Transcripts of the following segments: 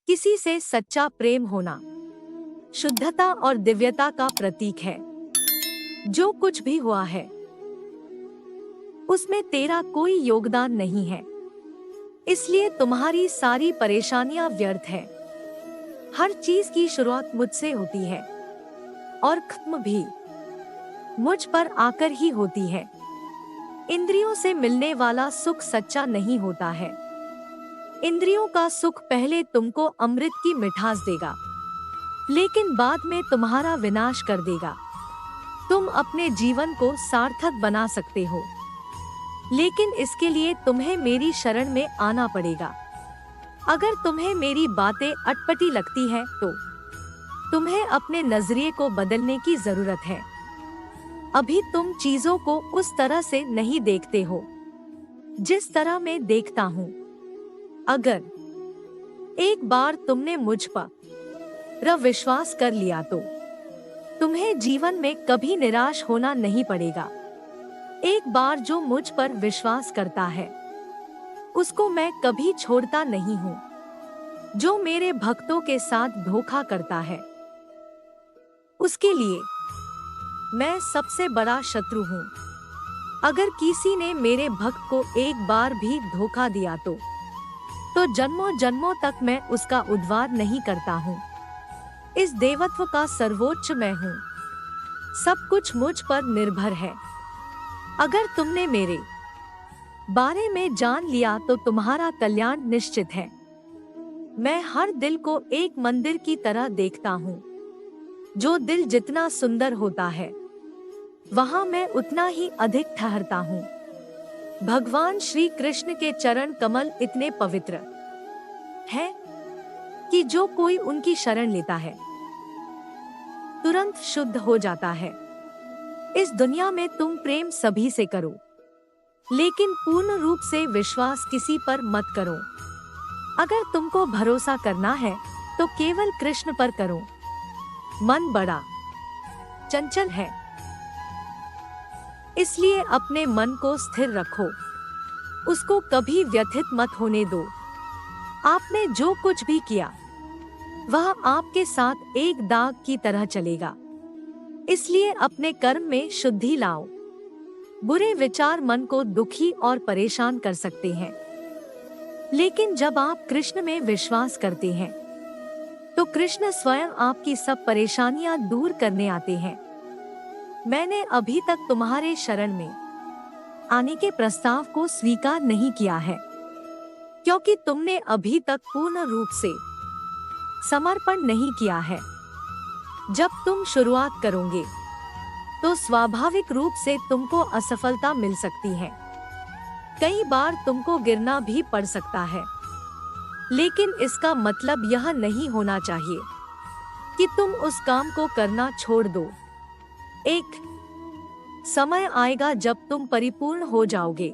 किसी से सच्चा प्रेम होना शुद्धता और दिव्यता का प्रतीक है। जो कुछ भी हुआ है उसमें तेरा कोई योगदान नहीं है, इसलिए तुम्हारी सारी परेशानियां व्यर्थ है। हर चीज की शुरुआत मुझसे होती है और खत्म भी मुझ पर आकर ही होती है। इंद्रियों से मिलने वाला सुख सच्चा नहीं होता है। इंद्रियों का सुख पहले तुमको अमृत की मिठास देगा, लेकिन बाद में तुम्हारा विनाश कर देगा। तुम अपने जीवन को सार्थक बना सकते हो, लेकिन इसके लिए तुम्हें मेरी शरण में आना पड़ेगा। अगर तुम्हें मेरी बातें अटपटी लगती हैं, तो तुम्हें अपने नजरिए को बदलने की जरूरत है। अभी तुम चीजों को उस तरह से नहीं देखते हो जिस तरह मैं देखता हूँ। अगर एक बार तुमने मुझ पर विश्वास कर लिया तो तुम्हें जीवन में कभी निराश होना नहीं पड़ेगा। एक बार जो मुझ पर विश्वास करता है उसको मैं कभी छोड़ता नहीं हूँ। जो मेरे भक्तों के साथ धोखा करता है उसके लिए मैं सबसे बड़ा शत्रु हूँ। अगर किसी ने मेरे भक्त को एक बार भी धोखा दिया तो जन्मों जन्मों तक मैं उसका उद्धार नहीं करता हूँ। इस देवत्व का सर्वोच्च मैं हूँ। सब कुछ मुझ पर निर्भर है। अगर तुमने मेरे बारे में जान लिया तो तुम्हारा कल्याण निश्चित है। मैं हर दिल को एक मंदिर की तरह देखता हूँ। जो दिल जितना सुंदर होता है वहाँ मैं उतना ही अधिक ठहरता हूँ। भगवान श्री कृष्ण के चरण कमल इतने पवित्र हैं कि जो कोई उनकी शरण लेता है तुरंत शुद्ध हो जाता है। इस दुनिया में तुम प्रेम सभी से करो, लेकिन पूर्ण रूप से विश्वास किसी पर मत करो। अगर तुमको भरोसा करना है तो केवल कृष्ण पर करो। मन बड़ा चंचल है, इसलिए अपने मन को स्थिर रखो। उसको कभी व्यथित मत होने दो। आपने जो कुछ भी किया वह आपके साथ एक दाग की तरह चलेगा, इसलिए अपने कर्म में शुद्धि लाओ। बुरे विचार मन को दुखी और परेशान कर सकते हैं, लेकिन जब आप कृष्ण में विश्वास करते हैं तो कृष्ण स्वयं आपकी सब परेशानियां दूर करने आते हैं। मैंने अभी तक तुम्हारे शरण में आने के प्रस्ताव को स्वीकार नहीं किया है, क्योंकि तुमने अभी तक पूर्ण रूप से समर्पण नहीं किया है। जब तुम शुरुआत करोगे तो स्वाभाविक रूप से तुमको असफलता मिल सकती है। कई बार तुमको गिरना भी पड़ सकता है, लेकिन इसका मतलब यह नहीं होना चाहिए कि तुम उस काम को करना छोड़ दो। एक समय आएगा जब तुम परिपूर्ण हो जाओगे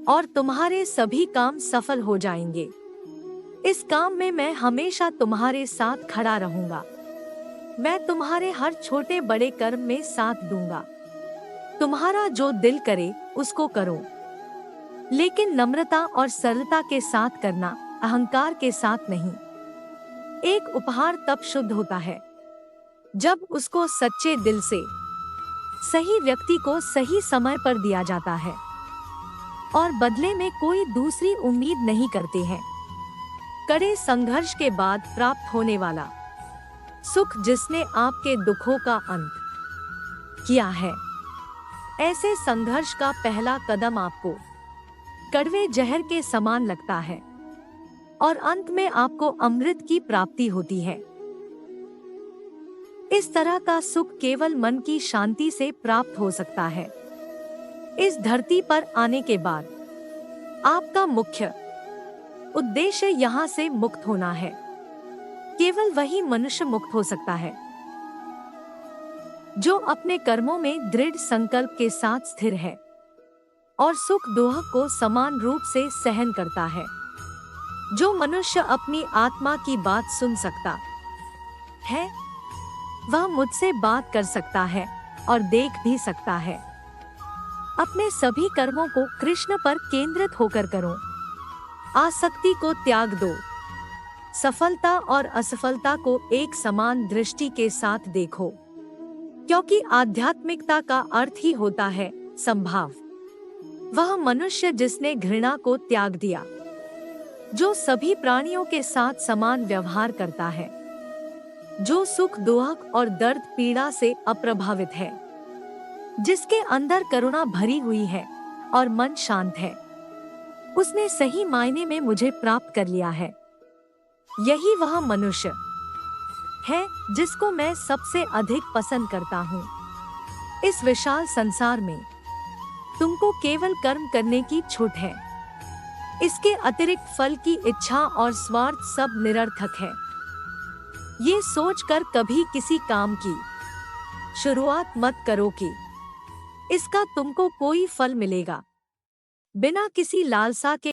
और तुम्हारे सभी काम सफल हो जाएंगे। इस काम में मैं हमेशा तुम्हारे साथ खड़ा रहूंगा। मैं तुम्हारे हर छोटे बड़े कर्म में साथ दूंगा। तुम्हारा जो दिल करे उसको करो, लेकिन नम्रता और सरलता के साथ करना, अहंकार के साथ नहीं। एक उपहार तब शुद्ध होता है जब उसको सच्चे दिल से सही व्यक्ति को सही समय पर दिया जाता है और बदले में कोई दूसरी उम्मीद नहीं करते हैं। कड़े संघर्ष के बाद प्राप्त होने वाला सुख जिसने आपके दुखों का अंत किया है, ऐसे संघर्ष का पहला कदम आपको कड़वे जहर के समान लगता है और अंत में आपको अमृत की प्राप्ति होती है। इस तरह का सुख केवल मन की शांति से प्राप्त हो सकता है। इस धरती पर आने के बाद आपका मुख्य उद्देश्य यहाँ से मुक्त होना है। केवल वही मनुष्य मुक्त हो सकता है जो अपने कर्मों में दृढ़ संकल्प के साथ स्थिर है और सुख दुख को समान रूप से सहन करता है। जो मनुष्य अपनी आत्मा की बात सुन सकता है वह मुझसे बात कर सकता है और देख भी सकता है। अपने सभी कर्मों को कृष्ण पर केंद्रित होकर करो। आसक्ति को त्याग दो। सफलता और असफलता को एक समान दृष्टि के साथ देखो, क्योंकि आध्यात्मिकता का अर्थ ही होता है संभाव। वह मनुष्य जिसने घृणा को त्याग दिया, जो सभी प्राणियों के साथ समान व्यवहार करता है, जो सुख दुख और दर्द पीड़ा से अप्रभावित है, जिसके अंदर करुणा भरी हुई है और मन शांत है, उसने सही मायने में मुझे प्राप्त कर लिया है। यही वह मनुष्य है जिसको मैं सबसे अधिक पसंद करता हूँ। इस विशाल संसार में तुमको केवल कर्म करने की छूट है। इसके अतिरिक्त फल की इच्छा और स्वार्थ सब निरर्थक है। ये सोचकर कभी किसी काम की शुरुआत मत करो कि इसका तुमको कोई फल मिलेगा। बिना किसी लालसा के